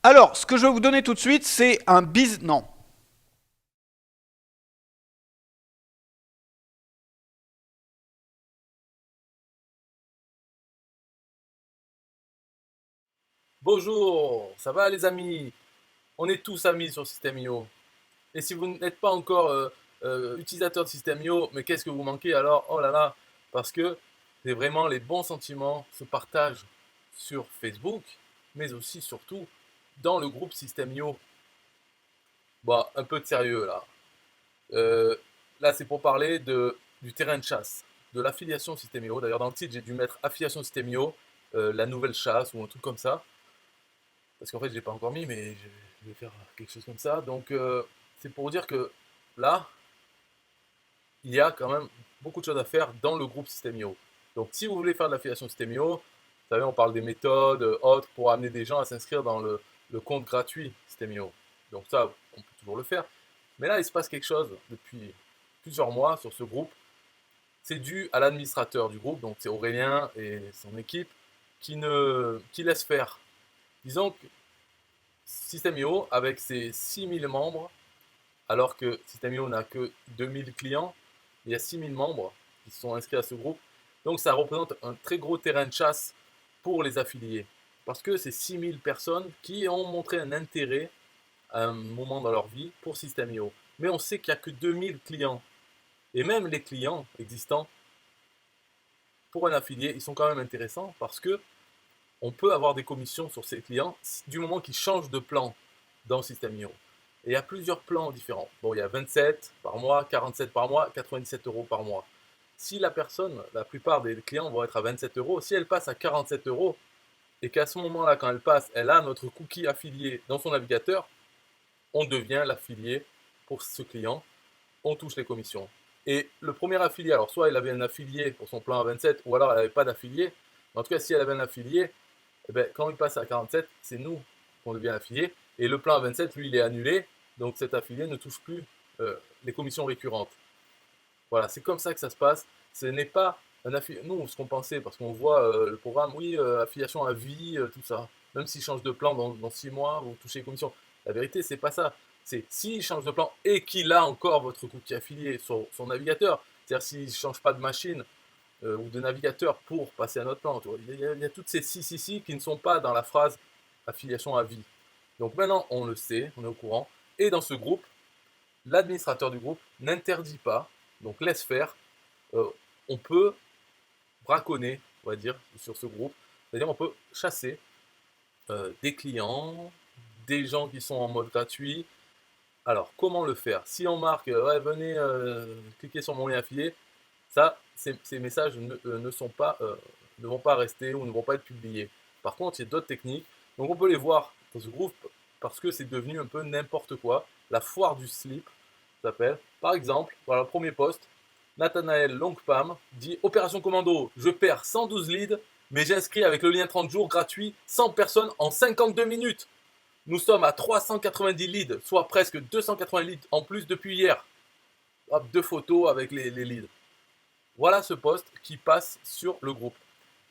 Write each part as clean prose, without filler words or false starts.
Alors, ce que je vais vous donner tout de suite, c'est un Non. Bonjour, ça va les amis? On est tous amis sur System.io. Et si vous n'êtes pas encore utilisateur de System.io, mais qu'est-ce que vous manquez alors? Oh là là, parce que c'est vraiment les bons sentiments se partagent sur Facebook, mais aussi surtout dans le groupe System.io. Bon, un peu de sérieux là. Euh, Là, c'est pour parler du terrain de chasse, de l'affiliation System.io. D'ailleurs, dans le titre, j'ai dû mettre affiliation System.io, la nouvelle chasse ou un truc comme ça. Parce qu'en fait, je l'ai pas encore mis, mais je vais faire quelque chose comme ça. Donc, c'est pour dire que là, il y a quand même beaucoup de choses à faire dans le groupe System.io. Donc, si vous voulez faire de l'affiliation System.io, vous savez, on parle des méthodes autres pour amener des gens à s'inscrire dans le compte gratuit System.io. Donc, ça, on peut toujours le faire. Mais là, il se passe quelque chose depuis plusieurs mois sur ce groupe. C'est dû à l'administrateur du groupe, donc c'est Aurélien et son équipe, qui laisse faire. Disons que System.io, avec ses 6000 membres, alors que System.io n'a que 2000 clients, il y a 6000 membres qui sont inscrits à ce groupe. Donc ça représente un très gros terrain de chasse pour les affiliés. Parce que c'est 6000 personnes qui ont montré un intérêt à un moment dans leur vie pour System.io. Mais on sait qu'il n'y a que 2000 clients. Et même les clients existants, pour un affilié, ils sont quand même intéressants parce que on peut avoir des commissions sur ces clients du moment qu'ils changent de plan dans System.io. Et il y a plusieurs plans différents. Bon, il y a 27 par mois, 47 par mois, 97 euros par mois. Si la personne, la plupart des clients vont être à 27 euros, si elle passe à 47 euros et qu'à ce moment-là, quand elle passe, elle a notre cookie affilié dans son navigateur, on devient l'affilié pour ce client, on touche les commissions. Et le premier affilié, alors soit il avait un affilié pour son plan à 27, ou alors elle n'avait pas d'affilié. En tout cas, si elle avait un affilié, eh ben, quand il passe à 47, c'est nous qu'on devient affilié. Et le plan à 27, lui, il est annulé. Donc cet affilié ne touche plus les commissions récurrentes. Voilà, c'est comme ça que ça se passe. Ce n'est pas un affilié. Nous, ce qu'on pensait, parce qu'on voit le programme, oui, affiliation à vie, tout ça. Même s'il change de plan dans 6 mois, vous touchez les commissions. La vérité, c'est pas ça. C'est s'il change de plan et qu'il a encore votre cookie affilié sur son navigateur, c'est-à-dire s'il ne change pas de machine ou de navigateur pour passer à notre plan. Il y a toutes ces si qui ne sont pas dans la phrase affiliation à vie. Donc maintenant, on le sait, on est au courant. Et dans ce groupe, l'administrateur du groupe n'interdit pas, donc laisse faire. Euh, on peut braconner, on va dire, sur ce groupe. C'est-à-dire on peut chasser des clients, des gens qui sont en mode gratuit. Alors, comment le faire? Si on marque, ouais, venez cliquer sur mon lien affilié, ça, ces messages ne sont pas, ne vont pas rester ou ne vont pas être publiés. Par contre, il y a d'autres techniques. Donc on peut les voir dans ce groupe parce que c'est devenu un peu n'importe quoi. La foire du slip s'appelle. Par exemple, voilà le premier post. Nathanaël Longpam dit Opération Commando, je perds 112 leads, mais j'inscris avec le lien 30 jours gratuit 100 personnes en 52 minutes. Nous sommes à 390 leads, soit presque 280 leads en plus depuis hier. Hop, deux photos avec les leads. Voilà ce post qui passe sur le groupe.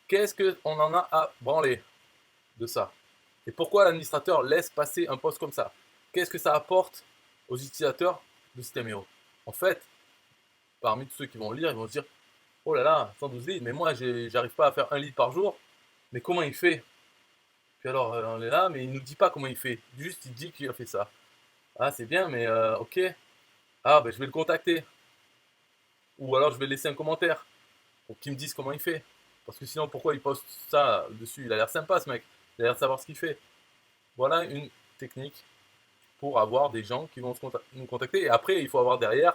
Qu'est-ce qu'on en a à branler de ça? Et pourquoi l'administrateur laisse passer un post comme ça? Qu'est-ce que ça apporte aux utilisateurs de System.io? En fait, parmi tous ceux qui vont le lire, ils vont se dire oh là là, 112 leads, mais moi j'arrive pas à faire un lead par jour, mais comment il fait? Puis alors on est là, mais il nous dit pas comment il fait, juste il dit qu'il a fait ça. Ah, c'est bien, mais ok. Ah, ben je vais le contacter. Ou alors je vais laisser un commentaire pour qu'il me dise comment il fait. Parce que sinon, pourquoi il poste ça dessus? Il a l'air sympa ce mec. Il a l'air de savoir ce qu'il fait. Voilà une technique pour avoir des gens qui vont nous contacter. Et après, il faut avoir derrière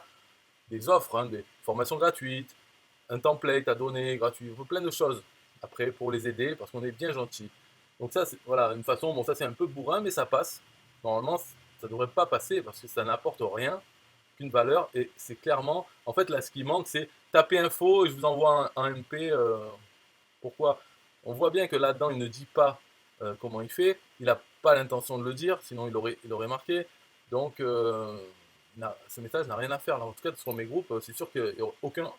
des offres, hein, des formations gratuites, un template à donner gratuit, plein de choses. Après, pour les aider, parce qu'on est bien gentil. Donc ça, c'est voilà, une façon, bon ça c'est un peu bourrin, mais ça passe. Normalement, ça ne devrait pas passer parce que ça n'apporte rien qu'une valeur. Et c'est clairement, en fait là, ce qui manque, c'est taper info et je vous envoie un MP. Pourquoi? On voit bien que là-dedans, il ne dit pas comment il fait. Il n'a pas l'intention de le dire, sinon il aurait marqué. Donc, ce message n'a rien à faire. Là, en tout cas, sur mes groupes, c'est sûr qu'il n'y aura aucun.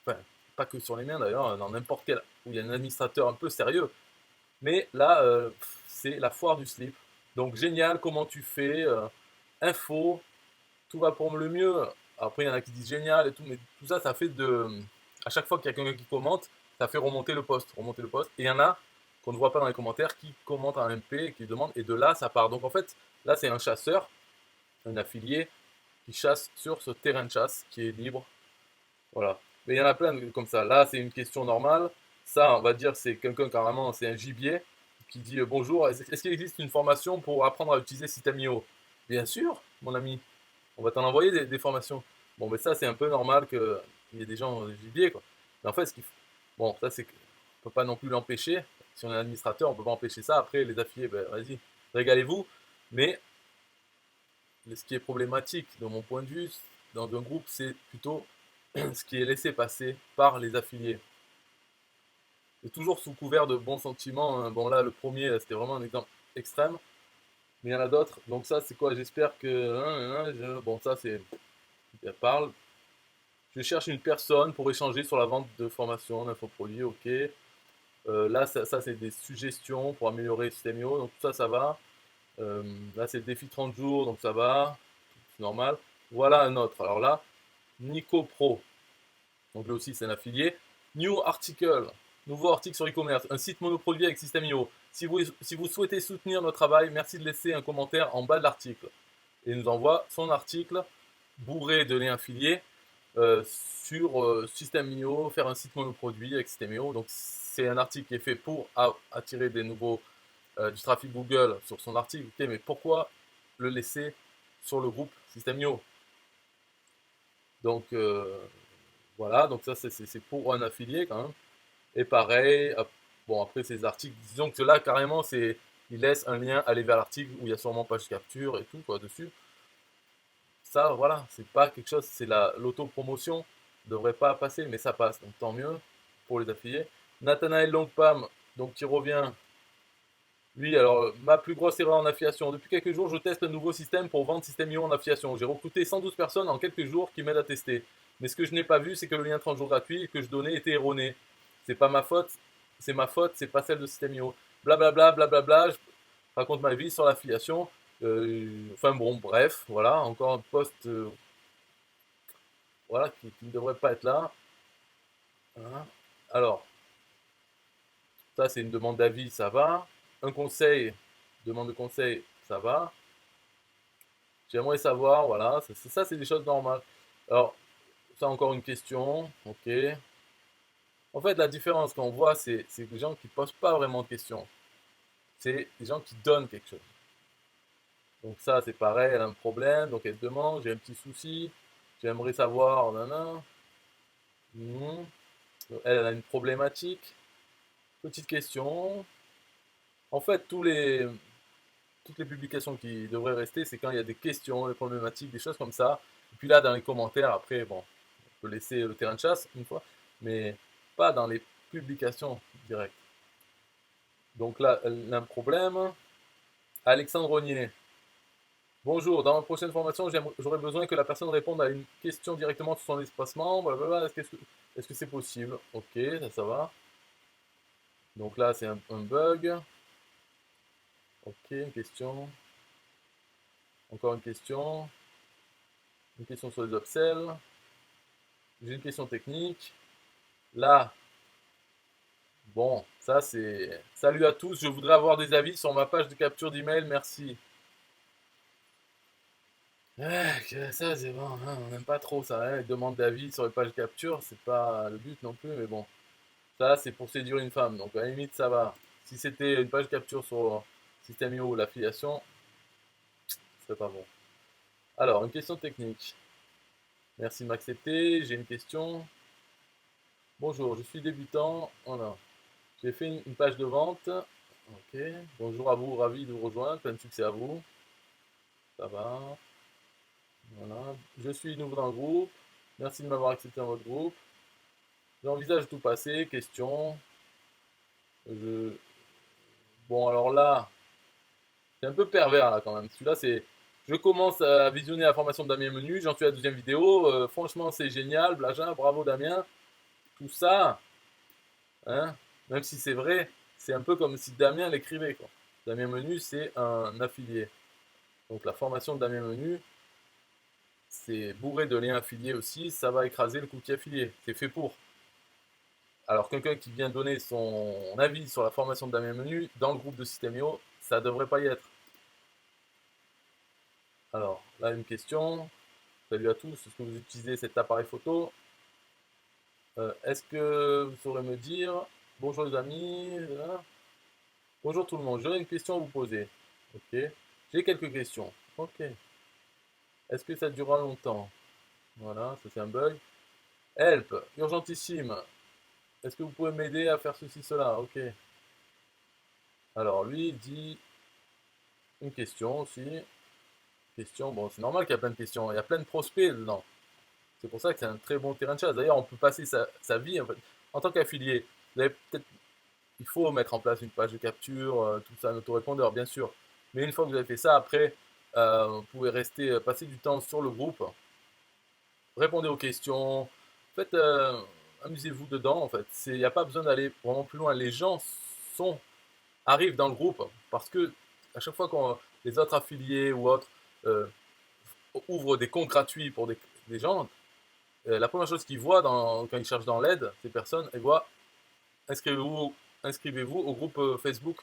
Enfin, pas que sur les miens d'ailleurs, dans n'importe quel où il y a un administrateur un peu sérieux. Mais là, c'est la foire du slip. Donc génial, comment tu fais, info, tout va pour le mieux. Après, il y en a qui disent génial et tout, mais tout ça, ça fait de. À chaque fois qu'il y a quelqu'un qui commente, ça fait remonter le post, remonter le post. Et il y en a qu'on ne voit pas dans les commentaires qui commentent en MP, qui demandent, et de là, ça part. Donc en fait, là, c'est un chasseur, un affilié, qui chasse sur ce terrain de chasse qui est libre. Voilà. Mais il y en a plein comme ça. Là, c'est une question normale. Ça, on va dire, c'est quelqu'un carrément, c'est un gibier qui dit bonjour, est-ce qu'il existe une formation pour apprendre à utiliser System.io? Bien sûr, mon ami. On va t'en envoyer des formations. Bon, mais ça, c'est un peu normal qu'il y ait des gens gibier, quoi. Mais en fait, bon, ça, c'est on peut pas non plus l'empêcher. Si on est administrateur, on peut pas empêcher ça. Après, les affiliés, ben, vas-y, régalez-vous. Mais ce qui est problématique, de mon point de vue, dans un groupe, c'est plutôt ce qui est laissé passer par les affiliés. Et toujours sous couvert de bons sentiments, hein. Bon, là, le premier, c'était vraiment un exemple extrême. Mais il y en a d'autres. Donc ça, c'est quoi? J'espère que. Bon, ça, c'est. Elle parle. Je cherche une personne pour échanger sur la vente de formation, d'infoproduits, ok. Là, ça c'est des suggestions pour améliorer System.io, donc tout ça, ça va. Là, c'est le défi 30 jours, donc ça va, c'est normal. Voilà un autre. Alors là, Nico Pro, donc là aussi, c'est un affilié. New Article, nouveau article sur e-commerce, un site monoproduit avec System.io. Si vous souhaitez soutenir notre travail, merci de laisser un commentaire en bas de l'article. Et il nous envoie son article bourré de liens affiliés sur System.io, faire un site monoproduit avec System.io. Donc c'est un article qui est fait pour attirer du trafic Google sur son article. Ok, mais pourquoi le laisser sur le groupe System.io? Donc voilà, donc ça c'est pour un affilié quand même. Et pareil, bon après ces articles, disons que là carrément il laisse un lien aller vers l'article où il y a sûrement page capture et tout quoi dessus. Ça, voilà, c'est pas quelque chose, c'est l'autopromotion, devrait pas passer, mais ça passe, donc tant mieux pour les affiliés. Nathanaël Longpam, donc qui revient, lui, alors, ma plus grosse erreur en affiliation. Depuis quelques jours, je teste un nouveau système pour vendre System.io en affiliation. J'ai recruté 112 personnes en quelques jours qui m'aident à tester. Mais ce que je n'ai pas vu, c'est que le lien 30 jours gratuit que je donnais était erroné. C'est pas ma faute, c'est pas celle de System.io. Blablabla, blablabla, je raconte ma vie sur l'affiliation. Enfin bon, bref, voilà, encore un post voilà, qui ne devrait pas être là. Hein. Alors, ça c'est une demande d'avis, ça va. Un conseil, demande de conseil, ça va. J'aimerais savoir, voilà, ça c'est des choses normales. Alors, ça encore une question, ok. En fait, la différence qu'on voit, c'est des gens qui ne posent pas vraiment de questions. C'est des gens qui donnent quelque chose. Donc ça, c'est pareil, elle a un problème, donc elle demande, j'ai un petit souci, j'aimerais savoir, nanana. Elle a une problématique. Petite question. En fait, toutes les publications qui devraient rester, c'est quand il y a des questions, des problématiques, des choses comme ça. Et puis là, dans les commentaires, après, bon, on peut laisser le terrain de chasse une fois, mais pas dans les publications directes. Donc là, elle a un problème. Alexandre Rognier. Bonjour, dans ma prochaine formation, j'aurais besoin que la personne réponde à une question directement sur son espacement. Blablabla. Est-ce que c'est possible? Ok, ça va. Donc là, c'est un bug. Ok, une question. Encore une question. Une question sur les upsells. J'ai une question technique. Là, bon, ça c'est... Salut à tous, je voudrais avoir des avis sur ma page de capture d'email, merci. Ça c'est bon, hein, on n'aime pas trop ça, hein, les demandes d'avis sur les pages de capture, c'est pas le but non plus, mais bon. Ça c'est pour séduire une femme, donc à la limite ça va. Si c'était une page de capture sur System.io ou l'affiliation, ce serait pas bon. Alors, une question technique. Merci de m'accepter, j'ai une question. Bonjour, je suis débutant. Voilà. J'ai fait une page de vente. Ok. Bonjour à vous, ravi de vous rejoindre. Plein de succès à vous. Ça va. Voilà. Je suis nouveau dans le groupe. Merci de m'avoir accepté dans votre groupe. J'envisage de tout passer. Question. Je... Bon, alors là, c'est un peu pervers là quand même. Celui-là, c'est. Je commence à visionner la formation de Damien Menu. J'en suis à la deuxième vidéo. Franchement, c'est génial. Blagin, bravo Damien. Tout ça, hein, même si c'est vrai, c'est un peu comme si Damien l'écrivait, quoi. Damien Menu, c'est un affilié. Donc la formation de Damien Menu, c'est bourré de liens affiliés aussi, ça va écraser le cookie affilié. C'est fait pour. Alors quelqu'un qui vient donner son avis sur la formation de Damien Menu dans le groupe de System.io, ça ne devrait pas y être. Alors là, une question. Salut à tous, est-ce que vous utilisez cet appareil photo? Est-ce que vous saurez me dire, bonjour les amis, bonjour tout le monde, j'aurais une question à vous poser. Ok, j'ai quelques questions. Ok, est-ce que ça durera longtemps? Voilà, ça c'est un bug. Help, urgentissime, est-ce que vous pouvez m'aider à faire ceci, cela? Ok. Alors lui il dit une question aussi. Question, bon c'est normal qu'il y a plein de questions, il y a plein de prospects dedans. C'est pour ça que c'est un très bon terrain de chasse. D'ailleurs on peut passer sa vie en fait, en tant qu'affilié. Vous avez peut-être il faut mettre en place une page de capture, tout ça, un autorépondeur, bien sûr. Mais une fois que vous avez fait ça, après, vous pouvez rester, passer du temps sur le groupe, répondez aux questions, faites, amusez-vous dedans, en fait. Il n'y a pas besoin d'aller vraiment plus loin. Les gens arrivent dans le groupe parce que à chaque fois que les autres affiliés ou autres euh, ouvrent des comptes gratuits pour des gens, la première chose qu'ils voient quand ils cherchent dans l'aide, ces personnes, elles voient inscrivez-vous inscrivez-vous au groupe Facebook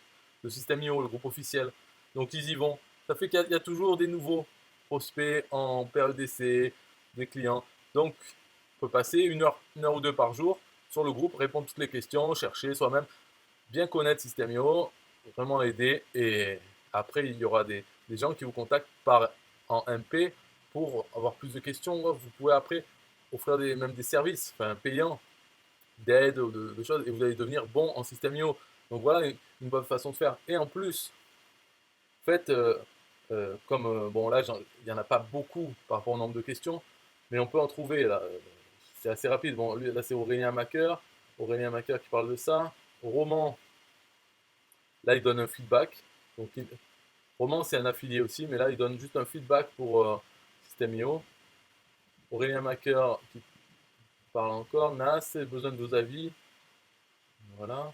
de System.io, le groupe officiel. Donc ils y vont. Ça fait qu'il y a toujours des nouveaux prospects en période d'essai, des clients. Donc on peut passer une heure ou deux par jour sur le groupe, répondre à toutes les questions, chercher soi-même, bien connaître System.io, vraiment aider. Et après, il y aura des gens qui vous contactent en MP pour avoir plus de questions. Vous pouvez après offrir même des services, enfin payants, d'aide ou de choses, et vous allez devenir bon en System.io. Donc voilà une bonne façon de faire. Et en plus, faites, comme, bon là, il n'y en a pas beaucoup par rapport au nombre de questions, mais on peut en trouver là. C'est assez rapide. Bon, là c'est Aurélien Macker. Aurélien Macker qui parle de ça. Roman, là il donne un feedback. Donc, Roman c'est un affilié aussi, mais là il donne juste un feedback pour System.io. Aurélien Macker qui parle encore. Nas, besoin de vos avis. Voilà.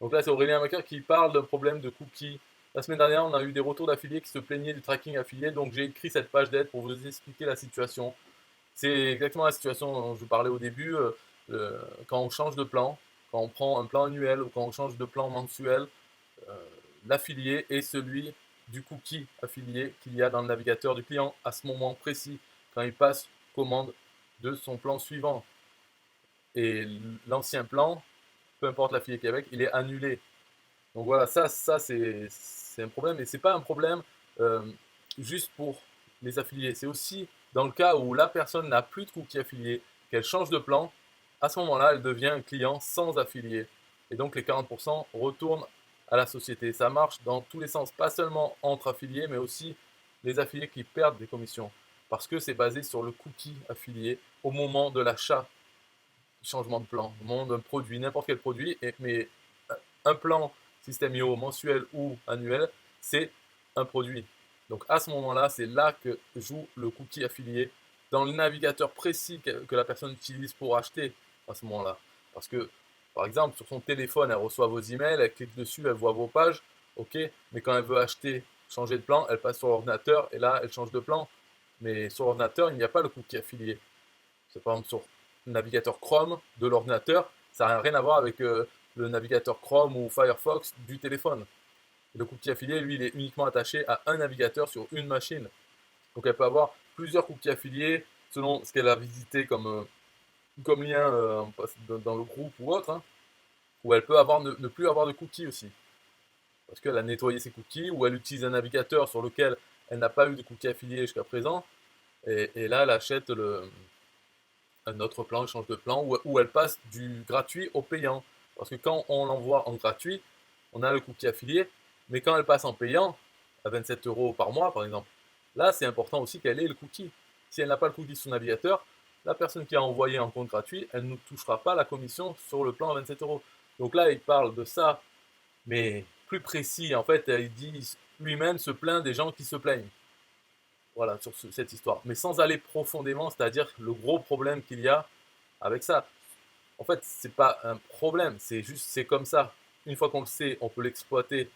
Donc là, c'est Aurélien Macker qui parle d'un problème de cookies. La semaine dernière, on a eu des retours d'affiliés qui se plaignaient du tracking affilié, donc j'ai écrit cette page d'aide pour vous expliquer la situation. C'est exactement la situation dont je vous parlais au début. Quand on change de plan, quand on prend un plan annuel ou quand on change de plan mensuel, euh, l'affilié est celui du cookie affilié qu'il y a dans le navigateur du client à ce moment précis, quand il passe commande de son plan suivant. Et l'ancien plan, peu importe l'affilié qu'il y a avec, il est annulé. Donc voilà, ça c'est un problème. Et c'est pas un problème euh, juste pour les affiliés. C'est aussi dans le cas où la personne n'a plus de cookie affilié, qu'elle change de plan, à ce moment-là, elle devient un client sans affilié. Et donc les 40% retournent à la société. Ça marche dans tous les sens, pas seulement entre affiliés, mais aussi les affiliés qui perdent des commissions. Parce que c'est basé sur le cookie affilié au moment de l'achat, changement de plan, au moment d'un produit, n'importe quel produit, mais un plan System.io mensuel ou annuel, c'est un produit. Donc à ce moment-là, c'est là que joue le cookie affilié dans le navigateur précis que la personne utilise pour acheter à ce moment-là. Parce que, par exemple, sur son téléphone, elle reçoit vos emails, elle clique dessus, elle voit vos pages, ok, mais quand elle veut acheter, changer de plan, elle passe sur l'ordinateur et là, elle change de plan. Mais sur l'ordinateur, il n'y a pas le cookie affilié. C'est par exemple sur le navigateur Chrome de l'ordinateur, ça n'a rien à voir avec le navigateur Chrome ou Firefox du téléphone. Et le cookie affilié, lui, il est uniquement attaché à un navigateur sur une machine. Donc elle peut avoir plusieurs cookies affiliés selon ce qu'elle a visité comme lien dans le groupe ou autre, hein, ou elle peut ne plus avoir de cookies aussi. Parce qu'elle a nettoyé ses cookies, ou elle utilise un navigateur sur lequel elle n'a pas eu de cookies affiliés jusqu'à présent, et là elle achète un autre plan, elle change de plan, où elle passe du gratuit au payant. Parce que quand on l'envoie en gratuit, on a le cookie affilié, mais quand elle passe en payant, à 27 euros par mois par exemple, là c'est important aussi qu'elle ait le cookie. Si elle n'a pas le cookie sur son navigateur, la personne qui a envoyé en compte gratuit, elle ne touchera pas la commission sur le plan à 27 euros. Donc là, il parle de ça, mais plus précis. En fait, il dit lui-même se plaint des gens qui se plaignent. Voilà, sur cette histoire. Mais sans aller profondément, c'est-à-dire le gros problème qu'il y a avec ça. En fait, c'est pas un problème, c'est juste, c'est comme ça. Une fois qu'on le sait, on peut l'exploiter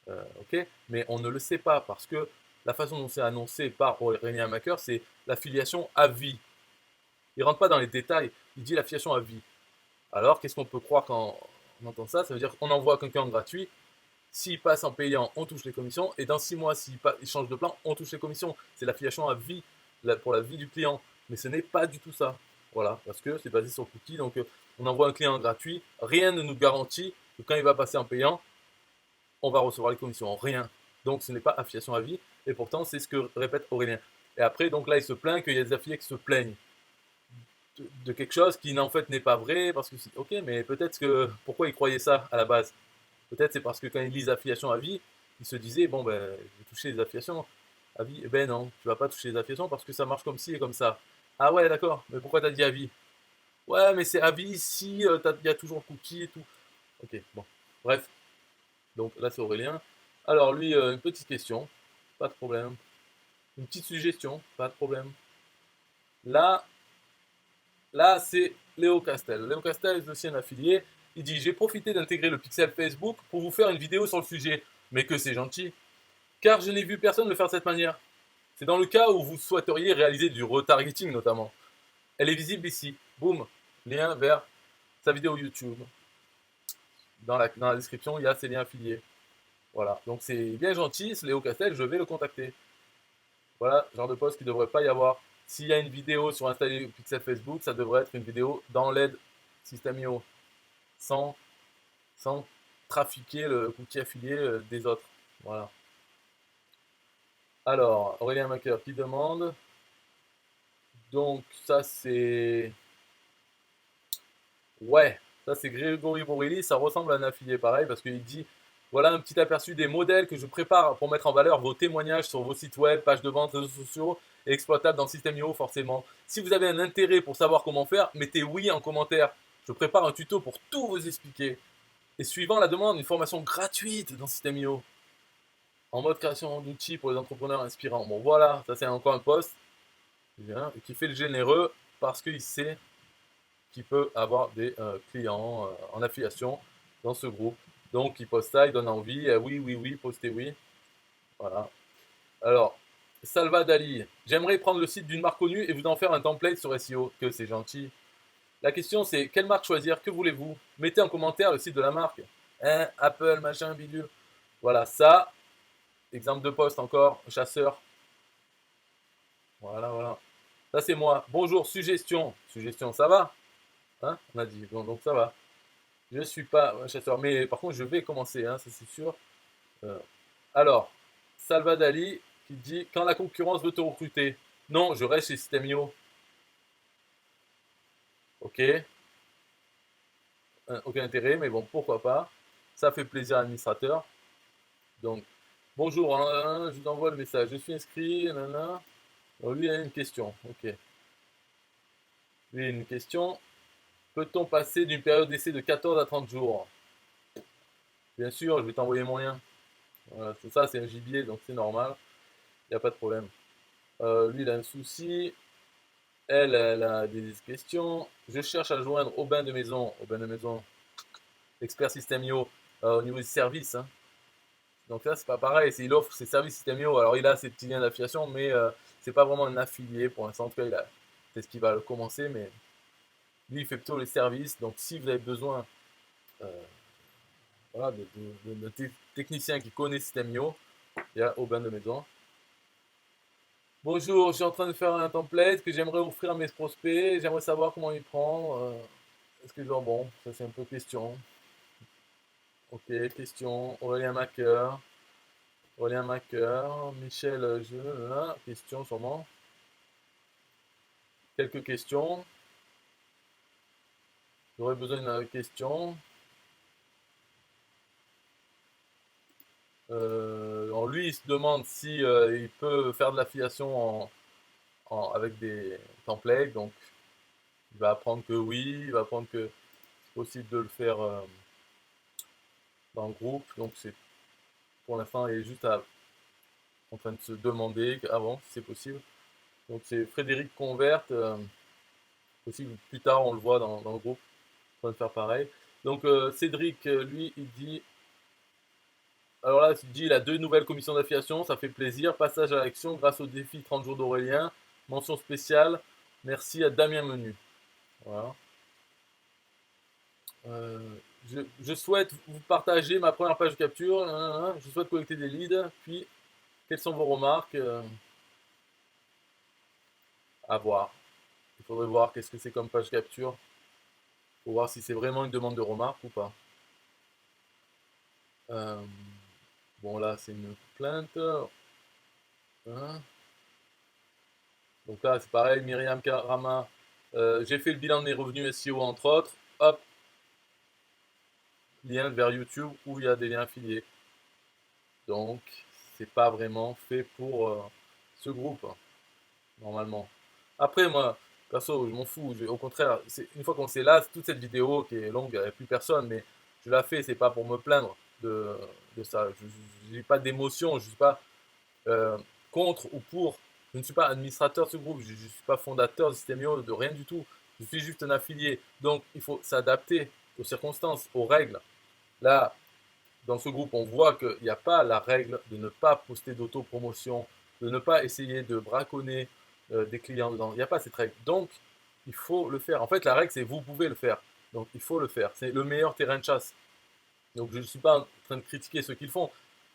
ok, mais on ne le sait pas parce que la façon dont c'est annoncé par Aurélien Macker, c'est l'affiliation à vie. Il ne rentre pas dans les détails, il dit l'affiliation à vie. Alors, qu'est-ce qu'on peut croire quand on entend ça? Ça veut dire qu'on envoie quelqu'un en gratuit. S'il passe en payant, on touche les commissions. Et dans 6 mois, s'il change de plan, on touche les commissions. C'est l'affiliation à vie pour la vie du client. Mais ce n'est pas du tout ça. Voilà, parce que c'est basé sur cookie. Donc, on envoie un client en gratuit. Rien ne nous garantit que quand il va passer en payant, on va recevoir les commissions. Rien. Donc, ce n'est pas affiliation à vie. Et pourtant, c'est ce que répète Aurélien. Et après, donc là, il se plaint qu'il y a des affiliés qui se plaignent de quelque chose qui en fait n'est pas vrai, parce que ok, mais peut-être que pourquoi ils croyaient ça à la base? Peut-être c'est parce que quand ils lisent affiliation à vie, ils se disaient bon ben je vais toucher les affiliations à vie. Eh ben non, tu vas pas toucher les affiliations parce que ça marche comme ci et comme ça. Ah ouais, d'accord, mais pourquoi t'as dit à vie? Ouais, mais c'est à vie si il y a toujours cookie et tout. Ok, bon, bref, donc là c'est Aurélien. Alors lui, une petite question, pas de problème. Une petite suggestion, pas de problème. Là, Là, c'est Léo Castel. Léo Castel est aussi un affilié. Il dit: j'ai profité d'intégrer le pixel Facebook pour vous faire une vidéo sur le sujet. Mais que c'est gentil. Car je n'ai vu personne le faire de cette manière. C'est dans le cas où vous souhaiteriez réaliser du retargeting notamment. Elle est visible ici. Boum. Lien vers sa vidéo YouTube. Dans la description, il y a ses liens affiliés. Voilà. Donc c'est bien gentil, ce Léo Castel, je vais le contacter. Voilà, genre de post qu'il ne devrait pas y avoir. S'il y a une vidéo sur installer Pixel Facebook, ça devrait être une vidéo dans l'aide System.io, sans, sans trafiquer le cookie affilié des autres. Voilà. Alors, Aurélien Macker qui demande. Donc, ça c'est. Ouais, ça c'est Grégory Borilli, ça ressemble à un affilié pareil parce qu'il dit: voilà un petit aperçu des modèles que je prépare pour mettre en valeur vos témoignages sur vos sites web, pages de vente, réseaux sociaux et exploitables dans System.io forcément. Si vous avez un intérêt pour savoir comment faire, mettez oui en commentaire. Je prépare un tuto pour tout vous expliquer. Et suivant la demande, une formation gratuite dans System.io en mode création d'outils pour les entrepreneurs inspirants. Bon voilà, ça c'est encore un post qui fait le généreux parce qu'il sait qui peut avoir des clients en affiliation dans ce groupe. Donc, il poste ça, il donne envie. Oui, oui, oui, postez oui. Voilà. Alors, Salva Dali. J'aimerais prendre le site d'une marque connue et vous en faire un template sur SEO. Que c'est gentil. La question, c'est quelle marque choisir? Que voulez-vous? Mettez en commentaire le site de la marque. Hein, Apple, machin, bidule. Voilà, ça. Exemple de poste encore. Chasseur. Voilà, voilà. Ça, c'est moi. Bonjour, suggestion. Suggestion, ça va? Hein, on a dit. Bon, donc ça va. Je ne suis pas un chasseur, mais par contre, je vais commencer, hein, ça c'est sûr. Euh, alors, Salva Dali qui dit: quand la concurrence veut te recruter, non, je reste chez System.io. Ok, aucun intérêt, mais bon, pourquoi pas. Ça fait plaisir à l'administrateur. Donc, bonjour, je vous envoie le message. Je suis inscrit. Nanana. Alors, lui, il a une question. Ok. Lui, il a une question. Peut-on passer d'une période d'essai de 14 à 30 jours? Bien sûr, je vais t'envoyer mon lien. Voilà, tout ça, c'est un gibier, donc c'est normal. Il n'y a pas de problème. Lui, il a un souci. Elle a des questions. Je cherche à joindre Aubin de Maison. Aubin de Maison, expert System.io au niveau du service. Hein. Donc là, c'est pas pareil. Il offre ses services System.io. Alors, il a ses petits liens d'affiliation, mais c'est pas vraiment un affilié pour l'instant. En tout cas, c'est ce qu'il va commencer, mais lui, il fait plutôt les services. Donc, si vous avez besoin euh, voilà, de technicien qui connaît System.io, il y a Aubin de Maison. Bonjour, je suis en train de faire un template que j'aimerais offrir à mes prospects. J'aimerais savoir comment y prendre. Est-ce que genre bon, ça c'est un peu question. Ok, question. Aurélien Macker. Aurélien Macker. Michel Jeu. Question sûrement. Quelques questions. J'aurais besoin d'une question. Alors lui, il se demande si il peut faire de l'affiliation avec des templates. Donc, il va apprendre que oui. Il va apprendre que c'est possible de le faire dans le groupe. Donc, c'est pour l'instant, il est juste en train de se demander avant si c'est possible. Donc c'est Frédéric Convert, possible plus tard on le voit dans le groupe, en train de faire pareil. Donc Cédric, lui, il dit Alors là, tu dis, il a 2 nouvelles commissions d'affiliation, ça fait plaisir. Passage à l'action grâce au défi 30 jours d'Aurélien. Mention spéciale, merci à Damien Menu. Voilà. Euh, je souhaite vous partager ma première page de capture. Je souhaite collecter des leads. Puis, quelles sont vos remarques à voir. Il faudrait voir qu'est-ce que c'est comme page capture pour voir si c'est vraiment une demande de remarque ou pas. Euh, bon, là, c'est une plainte. Hein. Donc là, c'est pareil, Myriam Karama. J'ai fait le bilan de mes revenus SEO, entre autres. Hop, lien vers YouTube où il y a des liens affiliés. Donc, c'est pas vraiment fait pour ce groupe, normalement. Après, moi, perso, je m'en fous. Au contraire, une fois qu'on sait là, toute cette vidéo qui est longue, il n'y a plus personne, mais je la fais, c'est pas pour me plaindre de ça. Je n'ai pas d'émotion, je ne suis pas euh, contre ou pour. Je ne suis pas administrateur de ce groupe, je ne suis pas fondateur de Systemio, de rien du tout. Je suis juste un affilié. Donc, il faut s'adapter aux circonstances, aux règles. Là, dans ce groupe, on voit qu'il n'y a pas la règle de ne pas poster d'auto-promotion, de ne pas essayer de braconner des clients dedans. Il n'y a pas cette règle. Donc, il faut le faire. En fait, la règle, c'est vous pouvez le faire. Donc, il faut le faire. C'est le meilleur terrain de chasse. Donc, je ne suis pas en train de critiquer ceux qui le font.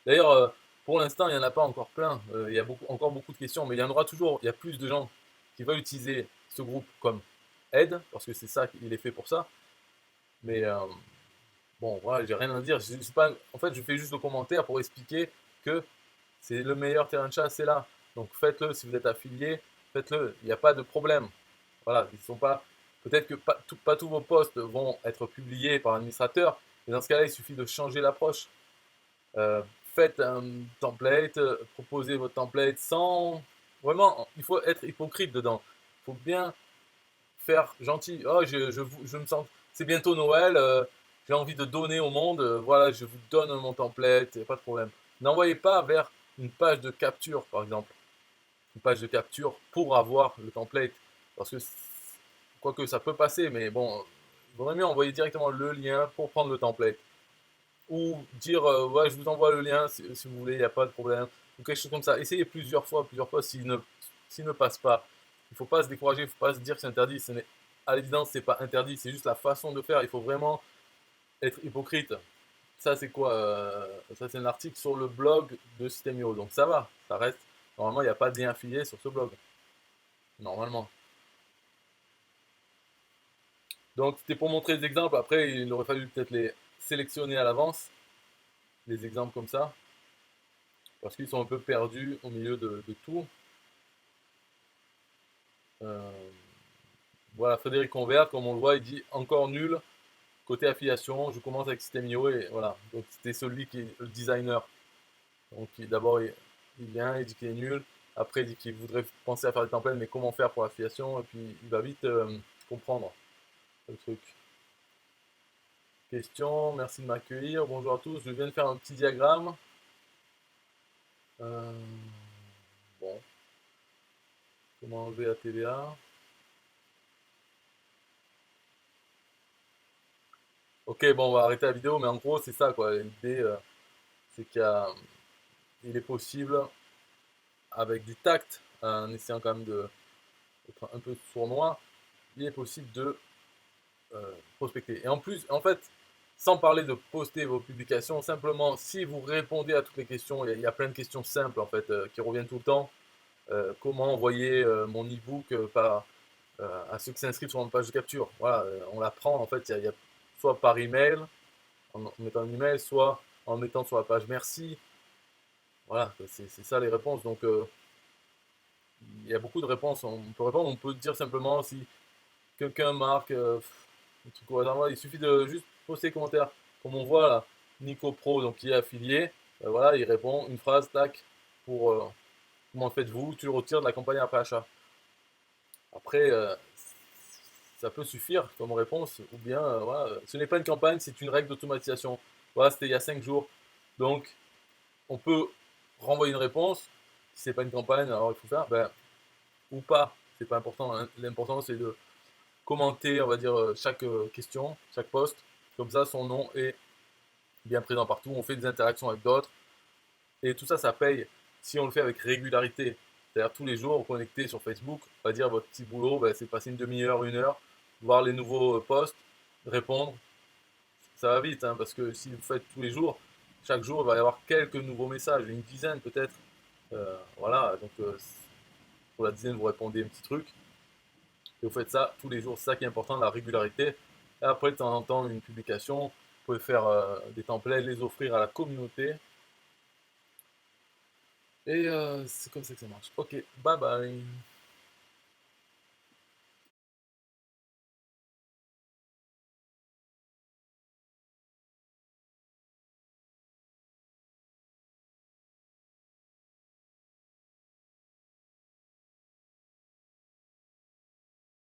D'ailleurs, pour l'instant, il n'y en a pas encore plein. Il y a encore beaucoup de questions, mais il y en aura toujours. Il y a plus de gens qui veulent utiliser ce groupe comme aide, parce que c'est ça, il est fait pour ça. Mais bon, voilà, j'ai rien à dire. Pas, en fait, je fais juste le commentaire pour expliquer que c'est le meilleur terrain de chasse, c'est là. Donc faites-le si vous êtes affilié, faites-le. Il n'y a pas de problème. Voilà, ils sont pas. Peut-être que pas tous vos posts vont être publiés par l'administrateur, mais dans ce cas-là, il suffit de changer l'approche. Euh, Faites un template, proposez votre template sans. Vraiment, il faut être hypocrite dedans. Il faut bien faire gentil. Oh, je me sens. C'est bientôt Noël, j'ai envie de donner au monde. Voilà, je vous donne mon template, y a pas de problème. N'envoyez pas vers une page de capture, par exemple. Une page de capture pour avoir le template. Parce que, quoique ça peut passer, mais bon, il vaudrait mieux envoyer directement le lien pour prendre le template. Ou dire, ouais, je vous envoie le lien si vous voulez, il n'y a pas de problème. Ou quelque chose comme ça. Essayez plusieurs fois, s'il ne passe pas. Il ne faut pas se décourager, il ne faut pas se dire que c'est interdit. À l'évidence, c'est pas interdit, c'est juste la façon de faire. Il faut vraiment être hypocrite. Ça, c'est quoi ça, c'est un article sur le blog de Systemio. Donc ça va, ça reste. Normalement, il n'y a pas de lien affilié sur ce blog. Normalement. Donc c'était pour montrer des exemples. Après, il aurait fallu peut-être les sélectionner à l'avance, les exemples comme ça, parce qu'ils sont un peu perdus au milieu de tout. Euh, voilà, Frédéric Convert, comme on le voit, il dit encore nul côté affiliation. Je commence avec Systemio et voilà. Donc c'était celui qui est le designer. Donc d'abord il vient, il dit qu'il est nul. Après il dit qu'il voudrait penser à faire des templates, mais comment faire pour l'affiliation. Et puis il va vite comprendre le truc. Question, merci de m'accueillir. Bonjour à tous. Je viens de faire un petit diagramme. Euh, bon, comment enlever la TVA? Ok, bon, on va arrêter la vidéo, mais en gros, c'est ça, quoi. L'idée, c'est qu'il est possible, avec du tact, en essayant quand même d'être un peu sournois, il est possible de prospecter. Et en plus, en fait, sans parler de poster vos publications, simplement, si vous répondez à toutes les questions, il y a plein de questions simples, en fait, qui reviennent tout le temps. Comment envoyer mon e-book à ceux qui s'inscrivent sur une page de capture. Voilà, on l'apprend, en fait, il y a soit par email, en mettant un email, soit en mettant sur la page merci. Voilà, c'est ça les réponses. Donc, il y a beaucoup de réponses. On peut répondre, on peut dire simplement si quelqu'un marque un truc au hasard, il suffit de juste poster commentaire. Comme on voit là, Nico Pro, donc qui est affilié, voilà, il répond une phrase, tac, pour comment faites-vous, tu le retires de la campagne après achat. Après, ça peut suffire comme réponse, ou bien, voilà, ce n'est pas une campagne, c'est une règle d'automatisation. Voilà, c'était il y a 5 jours. Donc, on peut renvoyer une réponse. Si c'est pas une campagne, alors il faut faire, ben, ou pas. C'est pas important. Hein. L'important, c'est de commenter, on va dire, chaque question, chaque post. Comme ça, son nom est bien présent partout, on fait des interactions avec d'autres. Et tout ça, ça paye si on le fait avec régularité. C'est-à-dire tous les jours, connecté sur Facebook, on va dire votre petit boulot, ben, c'est passer une demi-heure, une heure, voir les nouveaux posts, répondre. Ça va vite, hein, parce que si vous faites tous les jours, chaque jour, il va y avoir quelques nouveaux messages, une dizaine peut-être. Voilà, donc pour la dizaine, vous répondez un petit truc. Et vous faites ça tous les jours, c'est ça qui est important, la régularité. Et après, de temps en temps, une publication, vous pouvez faire des templates, les offrir à la communauté. Et c'est comme ça que ça marche. Ok, bye bye.